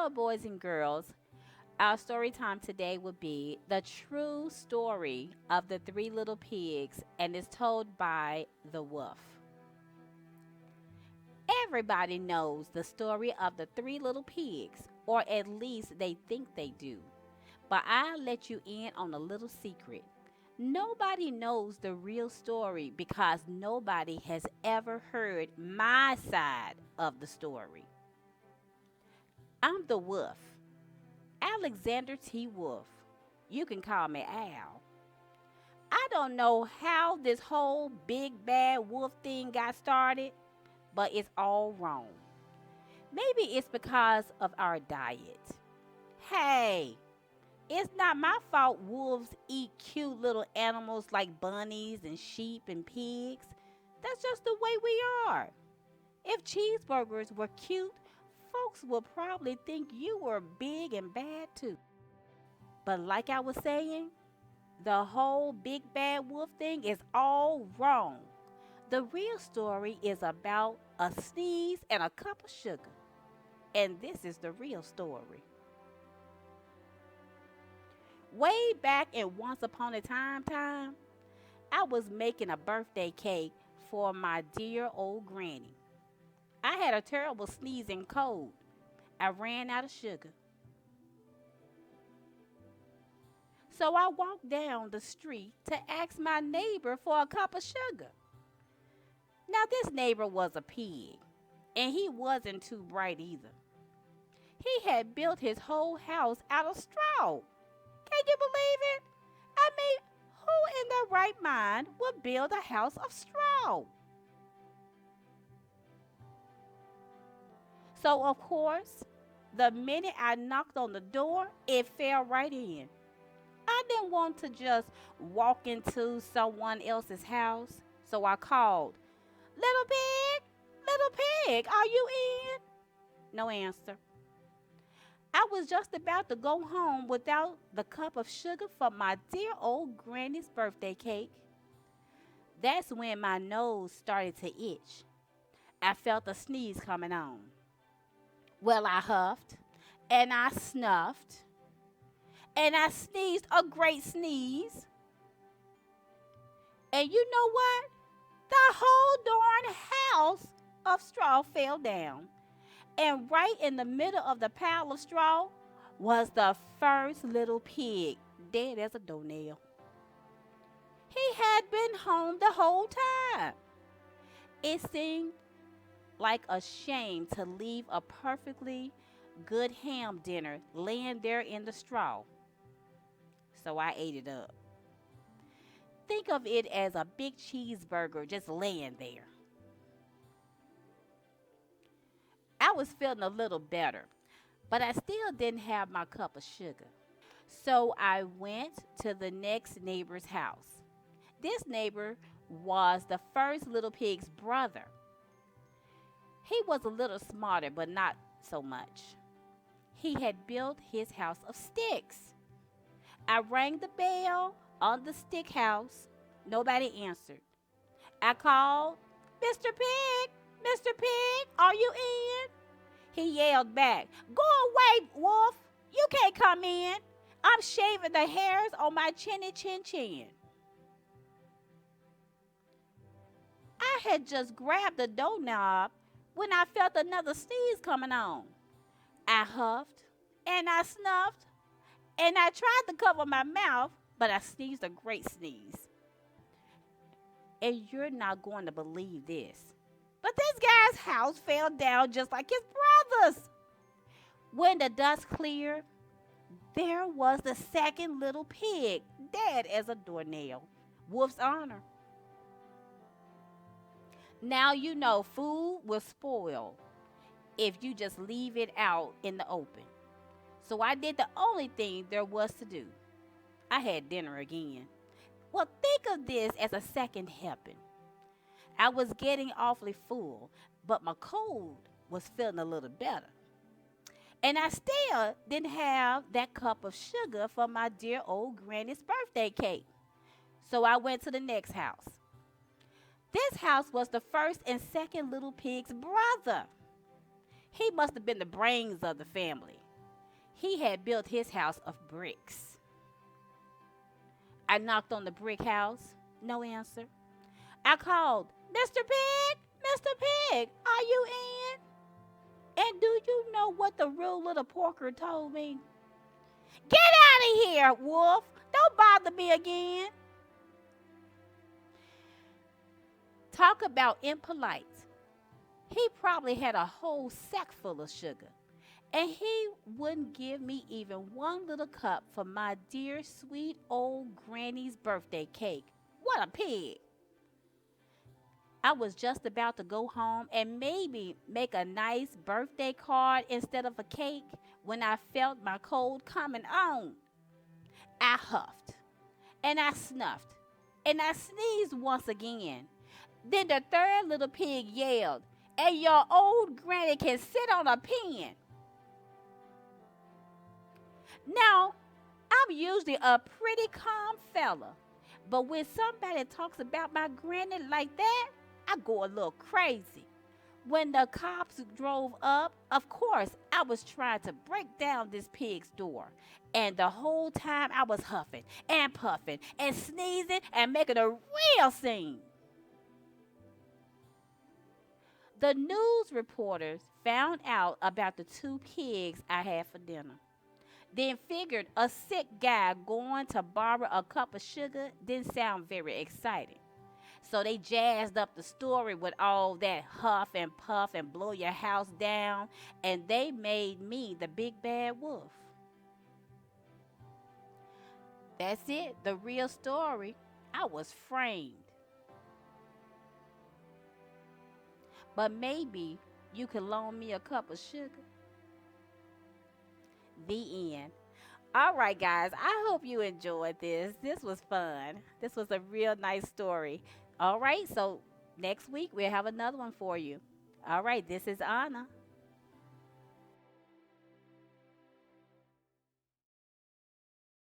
Hello, boys and girls. Our story time today will be the true story of the three little pigs and is told by the wolf. Everybody knows the story of the three little pigs, or at least they think they do. But I'll let you in on a little secret. Nobody knows the real story because nobody has ever heard my side of the story. I'm the wolf. Alexander T. Wolf. You can call me Al. I don't know how this whole big bad wolf thing got started, but it's all wrong. Maybe it's because of our diet. Hey, it's not my fault wolves eat cute little animals like bunnies and sheep and pigs. That's just the way we are. If cheeseburgers were cute, folks would probably think you were big and bad too. But like I was saying, the whole big bad wolf thing is all wrong. The real story is about a sneeze and a cup of sugar. And this is the real story. Way back in Once Upon a Time, I was making a birthday cake for my dear old granny. I had a terrible sneezing cold. I ran out of sugar. So I walked down the street to ask my neighbor for a cup of sugar. Now, this neighbor was a pig, and he wasn't too bright either. He had built his whole house out of straw. Can you believe it? I mean, who in their right mind would build a house of straw? So, of course, the minute I knocked on the door, it fell right in. I didn't want to just walk into someone else's house, so I called, Little pig, are you in? No answer. I was just about to go home without the cup of sugar for my dear old granny's birthday cake. That's when my nose started to itch. I felt a sneeze coming on. Well, I huffed, and I snuffed, and I sneezed a great sneeze. And you know what? The whole darn house of straw fell down. And right in the middle of the pile of straw was the first little pig, dead as a doornail. He had been home the whole time. It seemed like a shame to leave a perfectly good ham dinner laying there in the straw. So I ate it up. Think of it as a big cheeseburger just laying there. I was feeling a little better, but I still didn't have my cup of sugar. So I went to the next neighbor's house. This neighbor was the first little pig's brother. He was a little smarter, but not so much. He had built his house of sticks. I rang the bell on the stick house. Nobody answered. I called, Mr. Pig, Mr. Pig, are you in? He yelled back, Go away, wolf. You can't come in. I'm shaving the hairs on my chinny chin chin. I had just grabbed the doorknob when I felt another sneeze coming on. I huffed and I snuffed and I tried to cover my mouth, but I sneezed a great sneeze. And you're not going to believe this, but this guy's house fell down just like his brother's. When the dust cleared, there was the second little pig, dead as a doornail. Wolf's honor. Now you know food will spoil if you just leave it out in the open. So I did the only thing there was to do. I had dinner again. Well, think of this as a second helping. I was getting awfully full, but my cold was feeling a little better. And I still didn't have that cup of sugar for my dear old granny's birthday cake. So I went to the next house. This house was the first and second little pig's brother. He must have been the brains of the family. He had built his house of bricks. I knocked on the brick house. No answer. I called, Mr. Pig, Mr. Pig, are you in? And do you know what the rude little porker told me? Get out of here, Wolf. Don't bother me again. Talk about impolite. He probably had a whole sack full of sugar, and he wouldn't give me even one little cup for my dear sweet old granny's birthday cake. What a pig! I was just about to go home and maybe make a nice birthday card instead of a cake when I felt my cold coming on. I huffed, and I snuffed, and I sneezed once again. Then the third little pig yelled, and your old granny can sit on a pen. Now, I'm usually a pretty calm fella, but when somebody talks about my granny like that, I go a little crazy. When the cops drove up, of course, I was trying to break down this pig's door. And the whole time I was huffing and puffing and sneezing and making a real scene. The news reporters found out about the two pigs I had for dinner. Then figured a sick guy going to borrow a cup of sugar didn't sound very exciting. So they jazzed up the story with all that huff and puff and blow your house down, and they made me the big bad wolf. That's it, the real story. I was framed. But maybe you could loan me a cup of sugar. The end. All right, guys, I hope you enjoyed this. This was fun. This was a real nice story. All right, so next week we'll have another one for you. All right, this is Anna.